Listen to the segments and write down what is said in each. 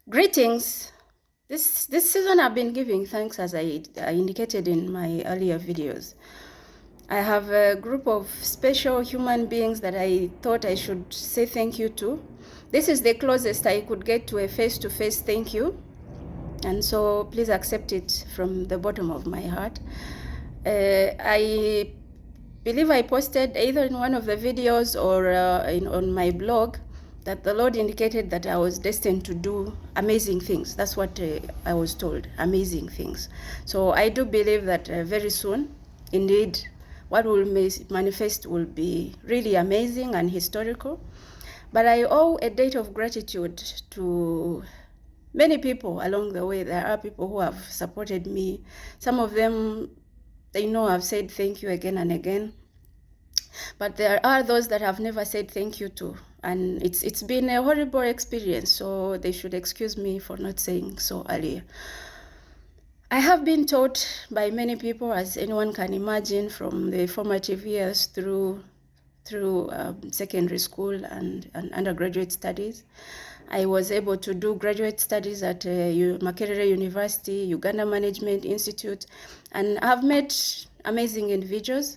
Greetings. This season I've been giving thanks as I indicated in my earlier videos. I have a group of special human beings that I thought I should say thank you to. This is the closest I could get to a face-to-face thank you. And so please accept it from the bottom of my heart. I believe I posted either in one of the videos or on my blog that the Lord indicated that I was destined to do amazing things. That's what I was told, amazing things. So I do believe that very soon, indeed, what will manifest will be really amazing and historical. But I owe a debt of gratitude to many people along the way. There are people who have supported me. Some of them, they know I've said thank you again and again. But there are those that I've never said thank you to. And it's been a horrible experience, so they should excuse me for not saying so earlier. I have been taught by many people, as anyone can imagine, from the formative years through secondary school and undergraduate studies. I was able to do graduate studies at Makerere University, Uganda Management Institute, and I've met amazing individuals.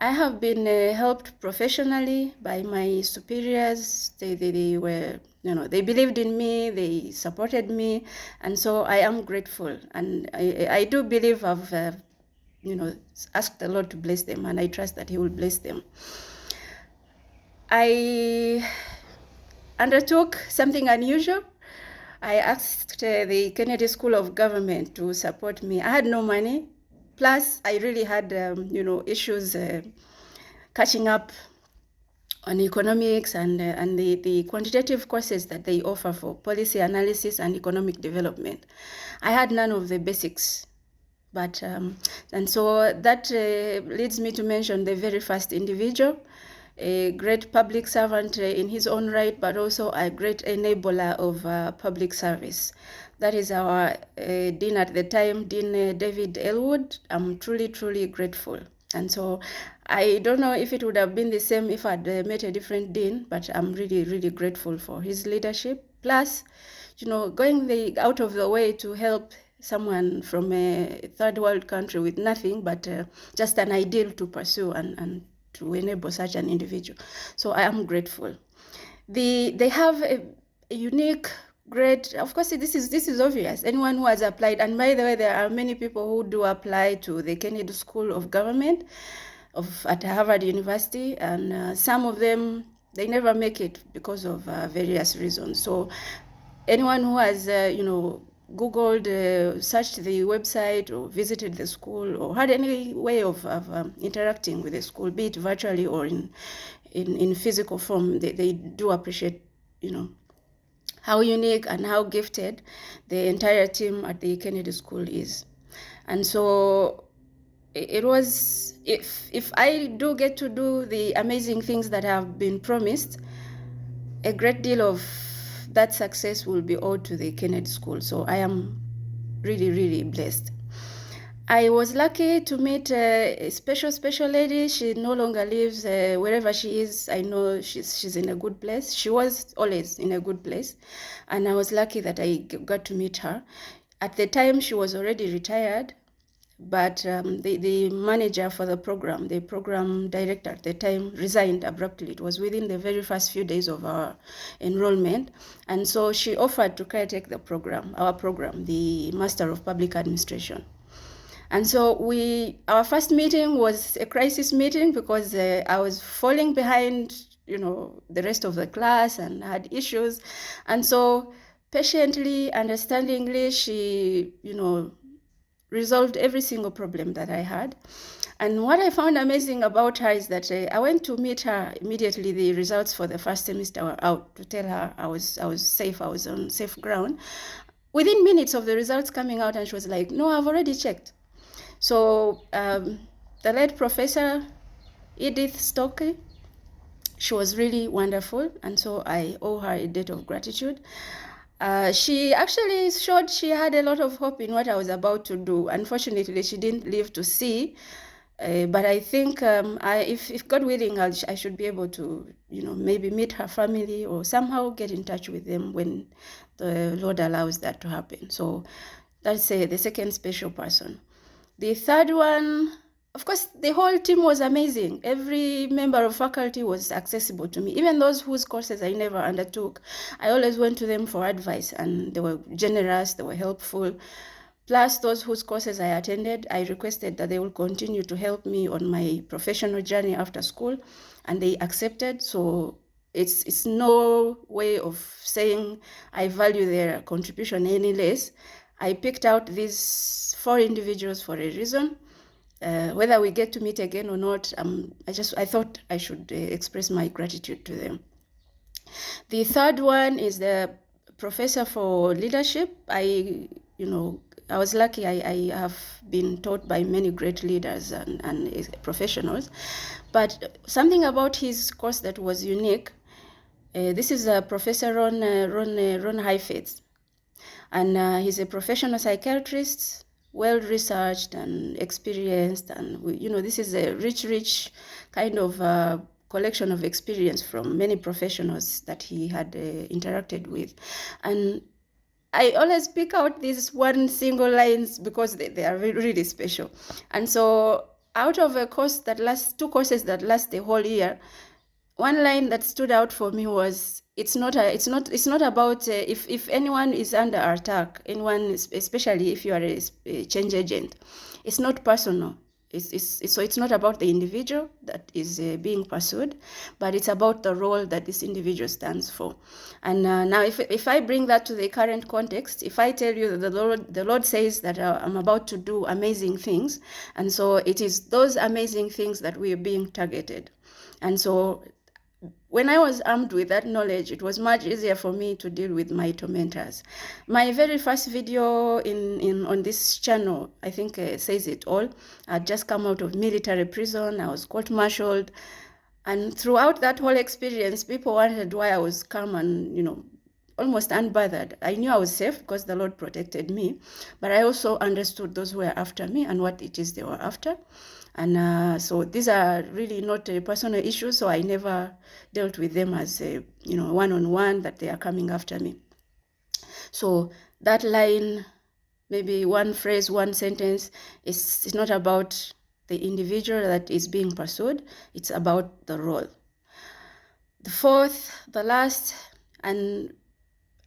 I have been helped professionally by my superiors. They were, they believed in me, they supported me, and so I am grateful. And I do believe I've, asked the Lord to bless them, and I trust that He will bless them. I undertook something unusual. I asked the Kennedy School of Government to support me. I had no money. Plus, I really had, issues catching up on economics and the quantitative courses that they offer for policy analysis and economic development. I had none of the basics. But, and so that leads me to mention the very first individual, a great public servant in his own right, but also a great enabler of public service. That is our dean at the time, Dean David Elwood. I'm truly, truly grateful. And so I don't know if it would have been the same if I'd met a different dean, but I'm really, really grateful for his leadership. Plus, going out of the way to help someone from a third world country with nothing but just an ideal to pursue and to enable such an individual. So I am grateful. They have a unique, great, of course, this is obvious. Anyone who has applied, and by the way, there are many people who do apply to the Kennedy School of Government at Harvard University, and some of them, they never make it because of various reasons. So anyone who has, Googled, searched the website or visited the school or had any way of interacting with the school, be it virtually or in physical form, they do appreciate, how unique and how gifted the entire team at the Kennedy School is. And so it was, if I do get to do the amazing things that have been promised, a great deal of that success will be owed to the Kennedy School. So I am really, really blessed. I was lucky to meet a special lady. She no longer lives wherever she is. I know she's in a good place. She was always in a good place. And I was lucky that I got to meet her. At the time, she was already retired. But the manager for the program director at the time, resigned abruptly. It was within the very first few days of our enrollment. And so she offered to caretake our program, the Master of Public Administration. And so our first meeting was a crisis meeting because I was falling behind, the rest of the class and had issues. And so patiently, understandingly, she, resolved every single problem that I had. And what I found amazing about her is that I went to meet her immediately. The results for the first semester were out, to tell her I was safe, I was on safe ground. Within minutes of the results coming out, and she was like, "No, I've already checked." So the late Professor Edith Stokely, she was really wonderful, and so I owe her a debt of gratitude. She actually showed she had a lot of hope in what I was about to do. Unfortunately, she didn't live to see But I think if God willing, I should be able to, maybe meet her family or somehow get in touch with them when the Lord allows that to happen. So that's the second special person. The third one, of course, the whole team was amazing. Every member of faculty was accessible to me, even those whose courses I never undertook. I always went to them for advice, and they were generous, they were helpful. Plus, those whose courses I attended, I requested that they will continue to help me on my professional journey after school, and they accepted. So it's no way of saying I value their contribution any less. I picked out these 4 individuals for a reason. Whether we get to meet again or not, I thought I should express my gratitude to them. The third one is the professor for leadership. I was lucky. I have been taught by many great leaders and professionals, but something about his course that was unique. This is Professor Ron Heifetz, and he's a professional psychiatrist, well researched and experienced, and this is a rich kind of collection of experience from many professionals that he had interacted with. And I always pick out these one single lines because they are really special. And so out of a course that lasts, 2 courses that last the whole year, one line that stood out for me was, it's not about if anyone is under attack, anyone, especially if you are a change agent, it's not personal. So it's not about the individual that is being pursued, but it's about the role that this individual stands for. And now if I bring that to the current context, if I tell you that the Lord says that I'm about to do amazing things, and so it is those amazing things that we are being targeted. And so when I was armed with that knowledge, it was much easier for me to deal with my tormentors. My very first video on this channel, I think says it all. I'd just come out of military prison. I was court-martialed. And throughout that whole experience, people wondered why I was calm and, almost unbothered. I knew I was safe because the Lord protected me. But I also understood those who were after me and what it is they were after. And so these are really not personal issues, so I never dealt with them as a one-on-one that they are coming after me. So that line, maybe one phrase, one sentence, is not about the individual that is being pursued, it's about the role. The fourth, the last, and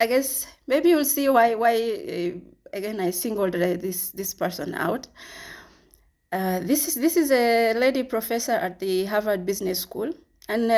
I guess maybe you'll see why again I singled this person out. This is a lady professor at the Harvard Business School, and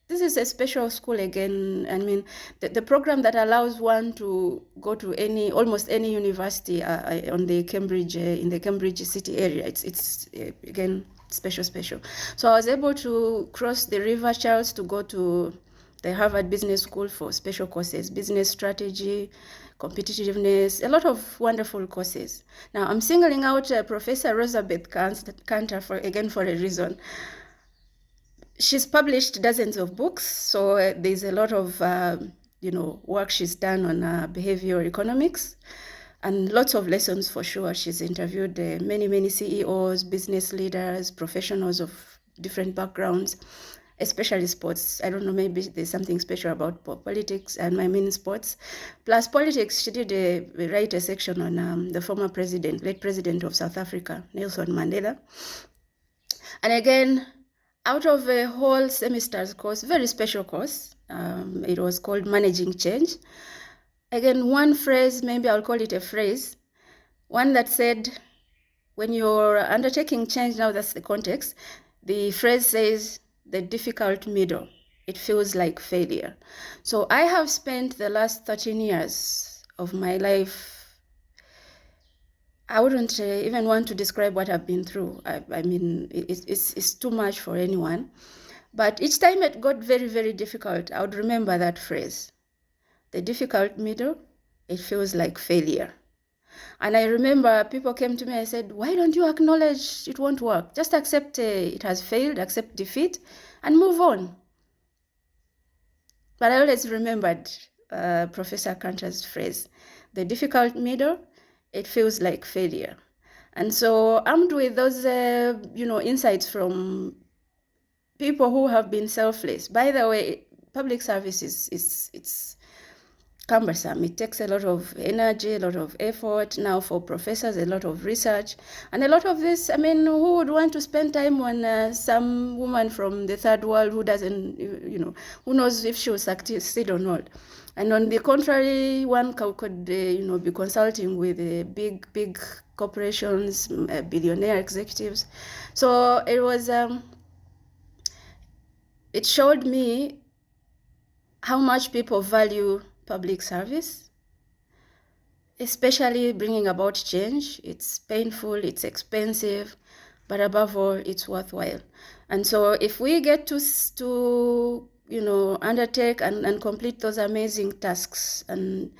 this is a special school again. I mean, the program that allows one to go to almost any university on the Cambridge in the Cambridge city area. It's again special. So I was able to cross the River Charles to go to the Harvard Business School for special courses, business strategy, competitiveness, a lot of wonderful courses. Now, I'm singling out Professor Rosabeth Kanter for a reason. She's published dozens of books, so there's a lot of work she's done on behavioral economics, and lots of lessons for sure. She's interviewed many CEOs, business leaders, professionals of different backgrounds, especially sports. I don't know, maybe there's something special about politics, and I mean sports. Plus politics, she did write a section on the former late president of South Africa, Nelson Mandela. And again, out of a whole semester's course, very special course, it was called Managing Change. Again, one phrase, maybe I'll call it a phrase, one that said, when you're undertaking change, now that's the context, the phrase says, the difficult middle, it feels like failure. So I have spent the last 13 years of my life, I wouldn't even want to describe what I've been through. I mean, it's too much for anyone. But each time it got very difficult, I would remember that phrase. The difficult middle, it feels like failure. And I remember people came to me and said, why don't you acknowledge it won't work? Just accept it has failed, accept defeat, and move on. But I always remembered Professor Kanter's phrase, the difficult middle, it feels like failure. And so, armed with those, insights from people who have been selfless. By the way, public service is it's cumbersome. It takes a lot of energy, a lot of effort. Now for professors, a lot of research, and a lot of this. I mean, who would want to spend time on some woman from the third world who doesn't, who knows if she will succeed or not? And on the contrary, one could be consulting with big corporations, billionaire executives. So it showed me how much people value public service, especially bringing about change. It's painful, it's expensive, but above all, it's worthwhile. And so if we get to undertake and complete those amazing tasks, and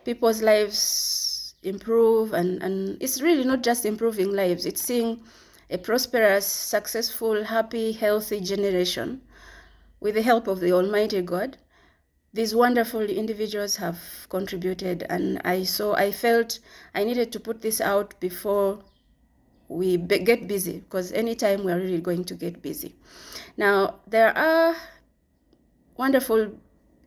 people's lives improve, and it's really not just improving lives, it's seeing a prosperous, successful, happy, healthy generation with the help of the Almighty God. These wonderful individuals have contributed, and I felt I needed to put this out before we get busy, because anytime we're really going to get busy. Now, there are wonderful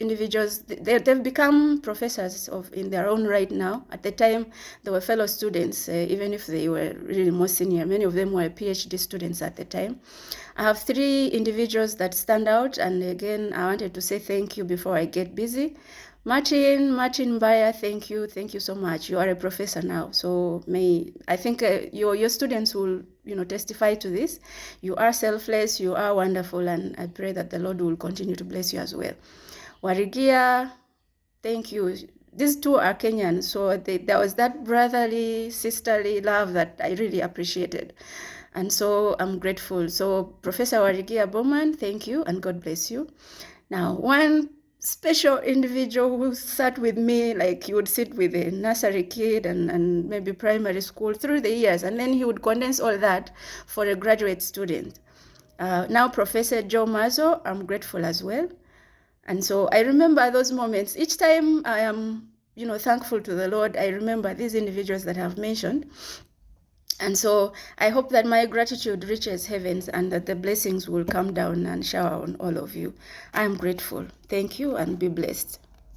individuals. They've become professors in their own right now. At the time, they were fellow students, even if they were really more senior. Many of them were PhD students at the time. I have 3 individuals that stand out, and again, I wanted to say thank you before I get busy. Martin Mbaya, thank you so much. You are a professor now, so I think your students will testify to this. You are selfless, you are wonderful, and I pray that the Lord will continue to bless you as well. Warigia, thank you. These 2 are Kenyan, so there was that brotherly, sisterly love that I really appreciated. And so I'm grateful. So Professor Warigia Bowman, thank you, and God bless you. Now, one special individual who sat with me like he would sit with a nursery kid and maybe primary school through the years, and then he would condense all that for a graduate student. Now, Professor Joe Mazo, I'm grateful as well. And so I remember those moments. Each time I am, thankful to the Lord, I remember these individuals that I've mentioned. And so I hope that my gratitude reaches heavens and that the blessings will come down and shower on all of you. I'm grateful. Thank you, and be blessed.